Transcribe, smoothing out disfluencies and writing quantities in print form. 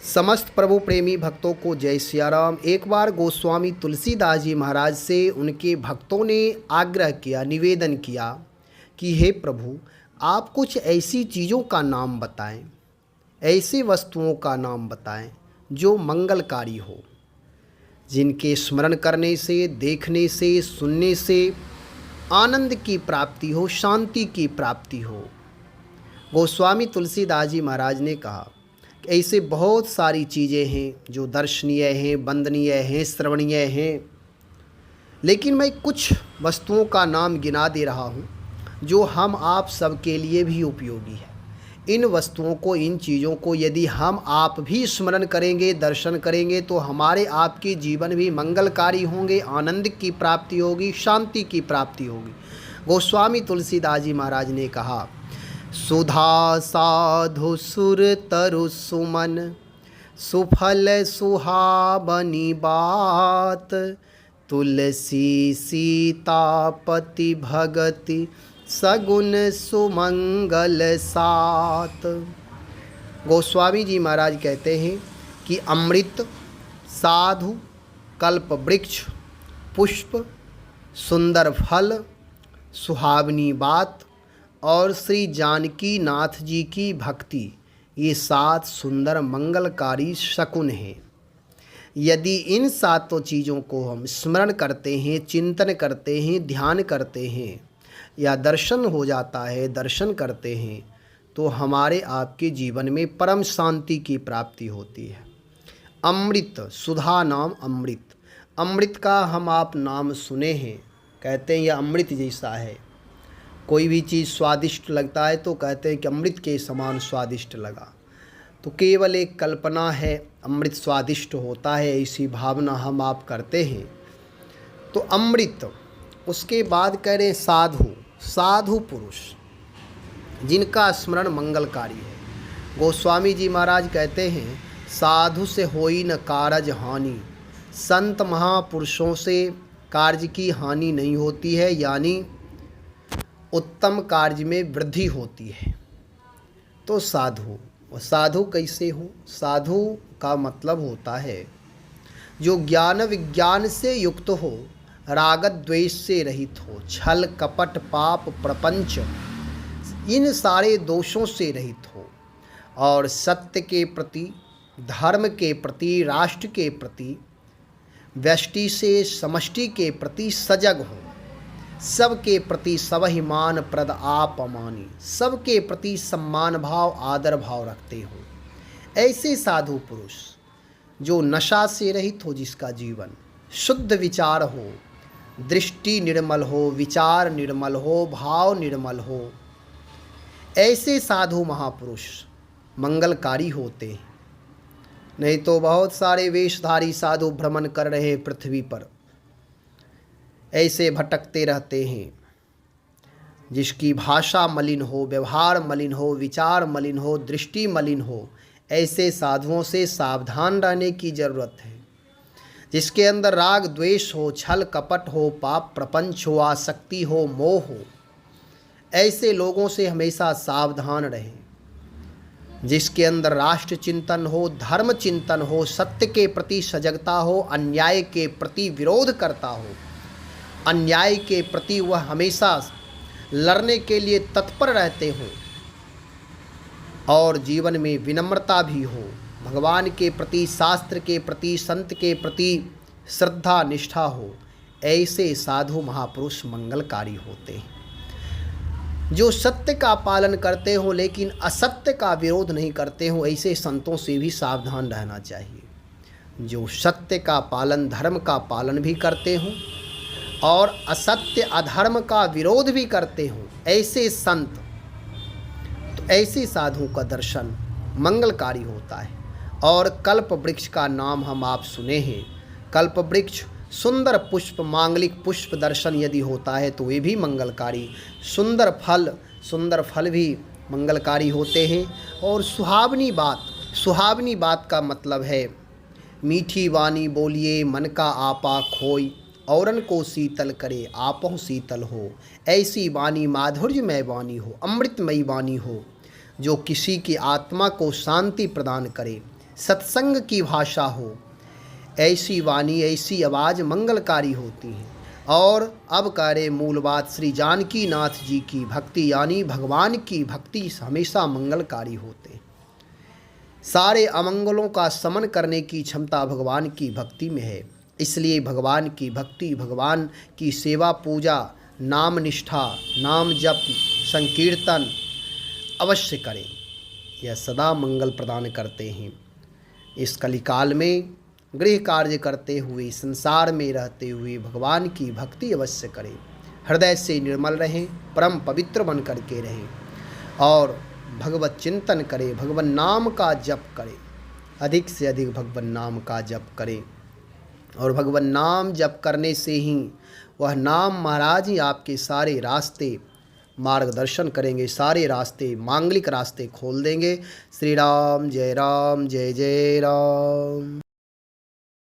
समस्त प्रभु प्रेमी भक्तों को जय सिया राम। एक बार गोस्वामी तुलसीदास जी महाराज से उनके भक्तों ने आग्रह किया, निवेदन किया कि हे प्रभु, आप कुछ ऐसी चीज़ों का नाम बताएं, ऐसी वस्तुओं का नाम बताएं जो मंगलकारी हो, जिनके स्मरण करने से, देखने से, सुनने से आनंद की प्राप्ति हो, शांति की प्राप्ति हो। गोस्वामी तुलसीदास जी महाराज ने कहा कि ऐसे बहुत सारी चीज़ें हैं जो दर्शनीय हैं, वंदनीय हैं, श्रवणीय हैं, लेकिन मैं कुछ वस्तुओं का नाम गिना दे रहा हूँ जो हम आप सबके लिए भी उपयोगी है। इन वस्तुओं को, इन चीज़ों को यदि हम आप भी स्मरण करेंगे, दर्शन करेंगे तो हमारे आपके जीवन भी मंगलकारी होंगे, आनंद की प्राप्ति होगी, शांति की प्राप्ति होगी। गोस्वामी तुलसीदास जी महाराज ने कहा, सुधा साधु सुर तरु सुमन, सुफल सुहावनी बात, तुलसी सीतापति भगति, सगुन सुमंगल सात। गोस्वामी जी महाराज कहते हैं कि अमृत, साधु, कल्प वृक्ष, पुष्प, सुंदर फल, सुहावनी बात और श्री जानकी नाथ जी की भक्ति, ये 7 सुंदर मंगलकारी शकुन हैं। यदि इन 7 चीज़ों को हम स्मरण करते हैं, चिंतन करते हैं, ध्यान करते हैं या दर्शन हो जाता है, दर्शन करते हैं, तो हमारे आपके जीवन में परम शांति की प्राप्ति होती है। अमृत, सुधा नाम अमृत, अमृत का हम आप नाम सुने हैं, कहते हैं यह अमृत जैसा है। कोई भी चीज़ स्वादिष्ट लगता है तो कहते हैं कि अमृत के समान स्वादिष्ट लगा, तो केवल एक कल्पना है, अमृत स्वादिष्ट होता है ऐसी भावना हम आप करते हैं। तो अमृत, उसके बाद कह रहे साधु, साधु पुरुष जिनका स्मरण मंगलकारी है। गोस्वामी जी महाराज कहते हैं, साधु से होई न कारज हानि, संत महापुरुषों से कार्य की हानि नहीं होती है, यानी उत्तम कार्य में वृद्धि होती है। तो साधु, साधु कैसे हो? साधु का मतलब होता है जो ज्ञान विज्ञान से युक्त हो, राग द्वेष से रहित हो, छल कपट पाप प्रपंच इन सारे दोषों से रहित हो और सत्य के प्रति, धर्म के प्रति, राष्ट्र के प्रति, व्यष्टि से समष्टि के प्रति सजग हो, सबके प्रति सबहिमान प्रद आपमानी, सबके प्रति सम्मान भाव, आदर भाव रखते हो। ऐसे साधु पुरुष जो नशा से रहित हो, जिसका जीवन शुद्ध विचार हो, दृष्टि निर्मल हो, विचार निर्मल हो, भाव निर्मल हो, ऐसे साधु महापुरुष मंगलकारी होते हैं। नहीं तो बहुत सारे वेशधारी साधु भ्रमण कर रहे पृथ्वी पर, ऐसे भटकते रहते हैं, जिसकी भाषा मलिन हो, व्यवहार मलिन हो, विचार मलिन हो, दृष्टि मलिन हो, ऐसे साधुओं से सावधान रहने की ज़रूरत है। जिसके अंदर राग द्वेष हो, छल कपट हो, पाप प्रपंच हो, आसक्ति हो, मोह हो, ऐसे लोगों से हमेशा सावधान रहें। जिसके अंदर राष्ट्र चिंतन हो, धर्म चिंतन हो, सत्य के प्रति सजगता हो, अन्याय के प्रति विरोध करता हो, अन्याय के प्रति वह हमेशा लड़ने के लिए तत्पर रहते हों और जीवन में विनम्रता भी हो, भगवान के प्रति, शास्त्र के प्रति, संत के प्रति श्रद्धा निष्ठा हो, ऐसे साधु महापुरुष मंगलकारी होते हैं। जो सत्य का पालन करते हो लेकिन असत्य का विरोध नहीं करते हो, ऐसे संतों से भी सावधान रहना चाहिए। जो सत्य का पालन, धर्म का पालन भी करते हों और असत्य अधर्म का विरोध भी करते हो, ऐसे संत, तो ऐसे साधुओं का दर्शन मंगलकारी होता है। और कल्प वृक्ष का नाम हम आप सुने हैं। कल्प वृक्ष, सुंदर पुष्प, मांगलिक पुष्प दर्शन यदि होता है तो वे भी मंगलकारी। सुंदर फल भी मंगलकारी होते हैं। और सुहावनी बात, सुहावनी बात का मतलब है मीठी वाणी बोलिए, मन का आपा खोई, औरन को शीतल करे, आपो शीतल हो। ऐसी वाणी माधुर्यमय वाणी हो, अमृतमयी वाणी हो, जो किसी की आत्मा को शांति प्रदान करे, सत्संग की भाषा हो, ऐसी वाणी ऐसी आवाज़ मंगलकारी होती हैं। और अब कह रहे मूल बात, श्री जानकी नाथ जी की भक्ति यानी भगवान की भक्ति हमेशा मंगलकारी होते हैं। सारे अमंगलों का शमन करने की क्षमता भगवान की भक्ति में है। इसलिए भगवान की भक्ति, भगवान की सेवा पूजा, नाम निष्ठा, नाम जप, संकीर्तन अवश्य करें। यह सदा मंगल प्रदान करते हैं। इस कलिकाल में गृह कार्य करते हुए, संसार में रहते हुए भगवान की भक्ति अवश्य करें। हृदय से निर्मल रहें, परम पवित्र बन करके रहें और भगवत चिंतन करें, भगवान नाम का जप करें, अधिक से अधिक भगवान नाम का जप करें। और भगवान नाम जप करने से ही वह नाम महाराज ही आपके सारे रास्ते मार्गदर्शन करेंगे, सारे रास्ते मांगलिक रास्ते खोल देंगे। श्री राम जय जय राम।